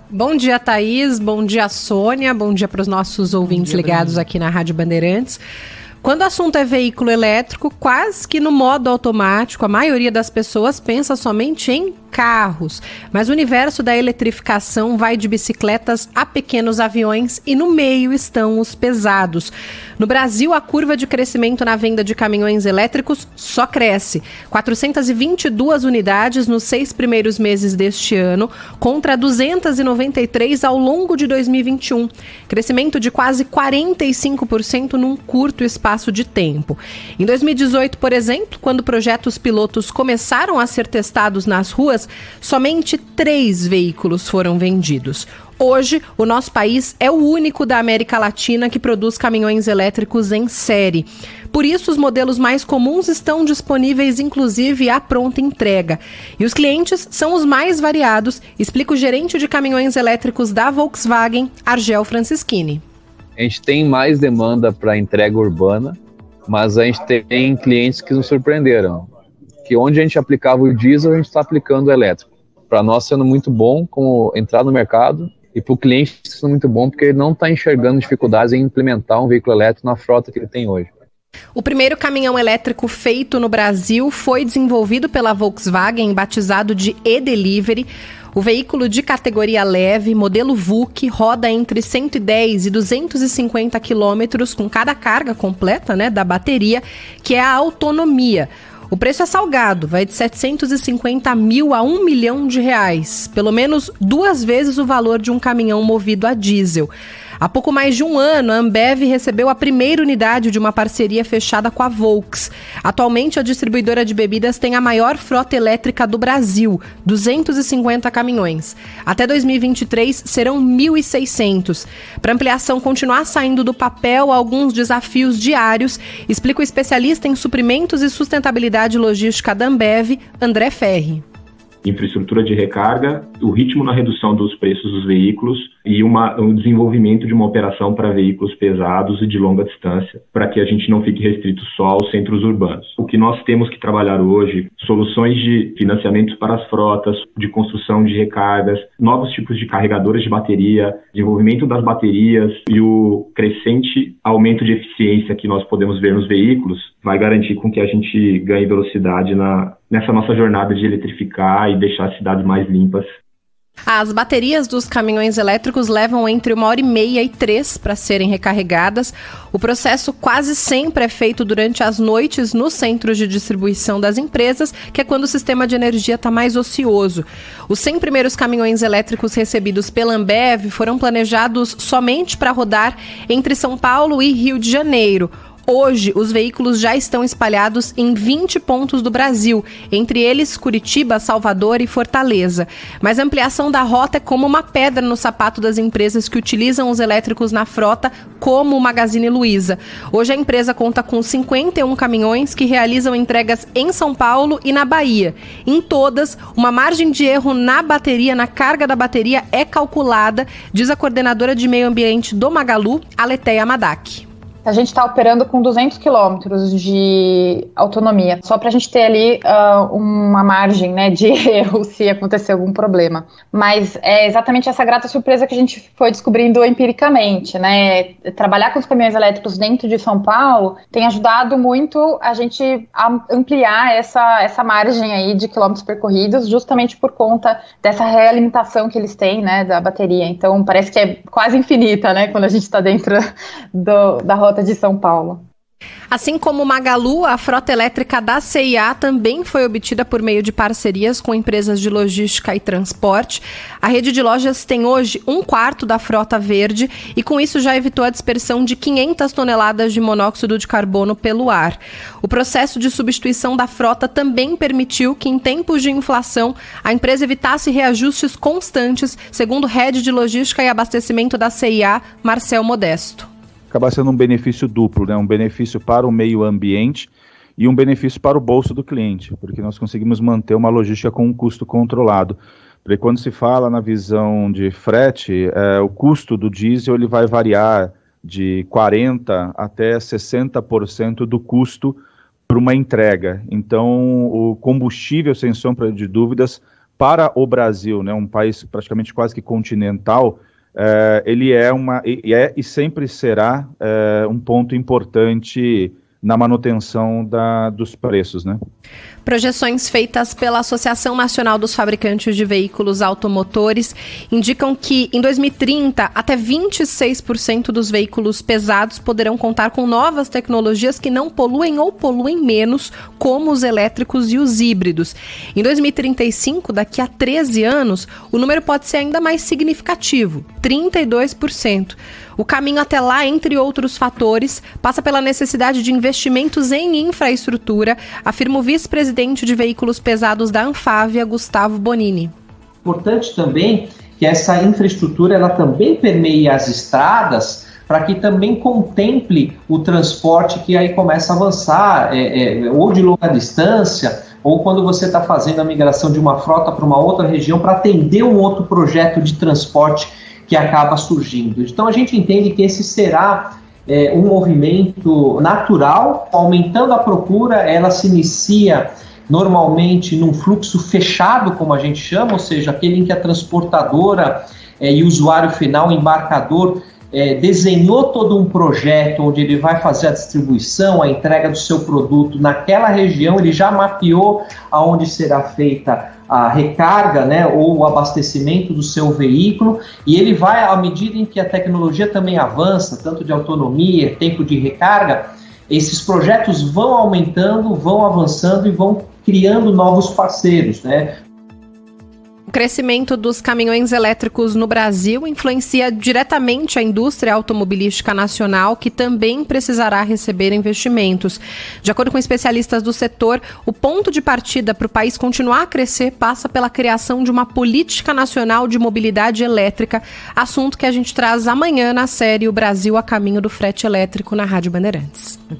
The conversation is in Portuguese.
Bom dia, Thaís. Bom dia, Sônia. Bom dia para os nossos ouvintes ligados aqui na Rádio Bandeirantes. Quando o assunto é veículo elétrico, quase que no modo automático, a maioria das pessoas pensa somente em carros. Mas o universo da eletrificação vai de bicicletas a pequenos aviões e no meio estão os pesados. No Brasil, a curva de crescimento na venda de caminhões elétricos só cresce. 422 unidades nos 6 primeiros meses deste ano, contra 293 ao longo de 2021. Crescimento de quase 45% num curto espaço de tempo. Em 2018, por exemplo, quando projetos pilotos começaram a ser testados nas ruas, somente 3 veículos foram vendidos. Hoje, o nosso país é o único da América Latina que produz caminhões elétricos em série. Por isso, os modelos mais comuns estão disponíveis, inclusive, à pronta entrega. E os clientes são os mais variados, explica o gerente de caminhões elétricos da Volkswagen, Argel Francischini. A gente tem mais demanda para entrega urbana, mas a gente tem clientes que nos surpreenderam. Que onde a gente aplicava o diesel, a gente está aplicando o elétrico. Para nós sendo muito bom como entrar no mercado e para o cliente sendo muito bom porque ele não está enxergando dificuldades em implementar um veículo elétrico na frota que ele tem hoje. O primeiro caminhão elétrico feito no Brasil foi desenvolvido pela Volkswagen, batizado de e-Delivery. O veículo de categoria leve, modelo VUC, roda entre 110 e 250 quilômetros com cada carga completa, da bateria, que é a autonomia. O preço é salgado, vai de 750 mil a R$1 milhão, pelo menos 2 vezes o valor de um caminhão movido a diesel. Há pouco mais de um ano, a Ambev recebeu a primeira unidade de uma parceria fechada com a Volks. Atualmente, a distribuidora de bebidas tem a maior frota elétrica do Brasil, 250 caminhões. Até 2023, serão 1.600. Para a ampliação continuar saindo do papel, alguns desafios diários, explica o especialista em suprimentos e sustentabilidade logística da Ambev, André Ferri. Infraestrutura de recarga, o ritmo na redução dos preços dos veículos e o desenvolvimento de uma operação para veículos pesados e de longa distância, para que a gente não fique restrito só aos centros urbanos. O que nós temos que trabalhar hoje, soluções de financiamentos para as frotas, de construção de recargas, novos tipos de carregadores de bateria, desenvolvimento das baterias e o crescente aumento de eficiência que nós podemos ver nos veículos, vai garantir com que a gente ganhe velocidade nessa nossa jornada de eletrificar e deixar as cidades mais limpas. As baterias dos caminhões elétricos levam entre 1h30 e 3 para serem recarregadas. O processo quase sempre é feito durante as noites nos centros de distribuição das empresas, que é quando o sistema de energia está mais ocioso. Os 100 primeiros caminhões elétricos recebidos pela Ambev foram planejados somente para rodar entre São Paulo e Rio de Janeiro. Hoje, os veículos já estão espalhados em 20 pontos do Brasil, entre eles Curitiba, Salvador e Fortaleza. Mas a ampliação da rota é como uma pedra no sapato das empresas que utilizam os elétricos na frota, como o Magazine Luiza. Hoje a empresa conta com 51 caminhões que realizam entregas em São Paulo e na Bahia. Em todas, uma margem de erro na carga da bateria é calculada, diz a coordenadora de meio ambiente do Magalu, Aletheia Madak. A gente está operando com 200 quilômetros de autonomia, só para a gente ter ali uma margem, de erro se acontecer algum problema. Mas é exatamente essa grata surpresa que a gente foi descobrindo empiricamente, Trabalhar com os caminhões elétricos dentro de São Paulo tem ajudado muito a gente a ampliar essa margem aí de quilômetros percorridos, justamente por conta dessa realimentação que eles têm, da bateria. Então parece que é quase infinita, quando a gente está dentro da rota de São Paulo. Assim como o Magalu, a frota elétrica da C&A também foi obtida por meio de parcerias com empresas de logística e transporte. A rede de lojas tem hoje 1/4 da frota verde e com isso já evitou a dispersão de 500 toneladas de monóxido de carbono pelo ar. O processo de substituição da frota também permitiu que em tempos de inflação a empresa evitasse reajustes constantes, segundo o head de logística e abastecimento da C&A, Marcel Modesto. Acaba sendo um benefício duplo, um benefício para o meio ambiente e um benefício para o bolso do cliente, porque nós conseguimos manter uma logística com um custo controlado. Porque quando se fala na visão de frete, o custo do diesel ele vai variar de 40% até 60% do custo para uma entrega. Então, o combustível, sem sombra de dúvidas, para o Brasil, né, um país praticamente quase que continental, ele é e sempre será um ponto importante na manutenção dos preços, né? Projeções feitas pela Associação Nacional dos Fabricantes de Veículos Automotores indicam que, em 2030, até 26% dos veículos pesados poderão contar com novas tecnologias que não poluem ou poluem menos, como os elétricos e os híbridos. Em 2035, daqui a 13 anos, o número pode ser ainda mais significativo, 32%. O caminho até lá, entre outros fatores, passa pela necessidade de investimentos em infraestrutura, afirma o vice-presidente de veículos pesados da Anfávia, Gustavo Bonini. Importante também que essa infraestrutura ela também permeie as estradas para que também contemple o transporte que aí começa a avançar, ou de longa distância, ou quando você está fazendo a migração de uma frota para uma outra região para atender um outro projeto de transporte que acaba surgindo. Então a gente entende que esse será um movimento natural, aumentando a procura, ela se inicia normalmente num fluxo fechado, como a gente chama, ou seja, aquele em que a transportadora e o usuário final, o embarcador, desenhou todo um projeto onde ele vai fazer a distribuição, a entrega do seu produto naquela região, ele já mapeou aonde será feita a recarga, né, ou o abastecimento do seu veículo, e ele vai, à medida em que a tecnologia também avança, tanto de autonomia, tempo de recarga, esses projetos vão aumentando, vão avançando e vão criando novos parceiros, né? O crescimento dos caminhões elétricos no Brasil influencia diretamente a indústria automobilística nacional, que também precisará receber investimentos. De acordo com especialistas do setor, o ponto de partida para o país continuar a crescer passa pela criação de uma política nacional de mobilidade elétrica, assunto que a gente traz amanhã na série O Brasil a Caminho do Frete Elétrico na Rádio Bandeirantes.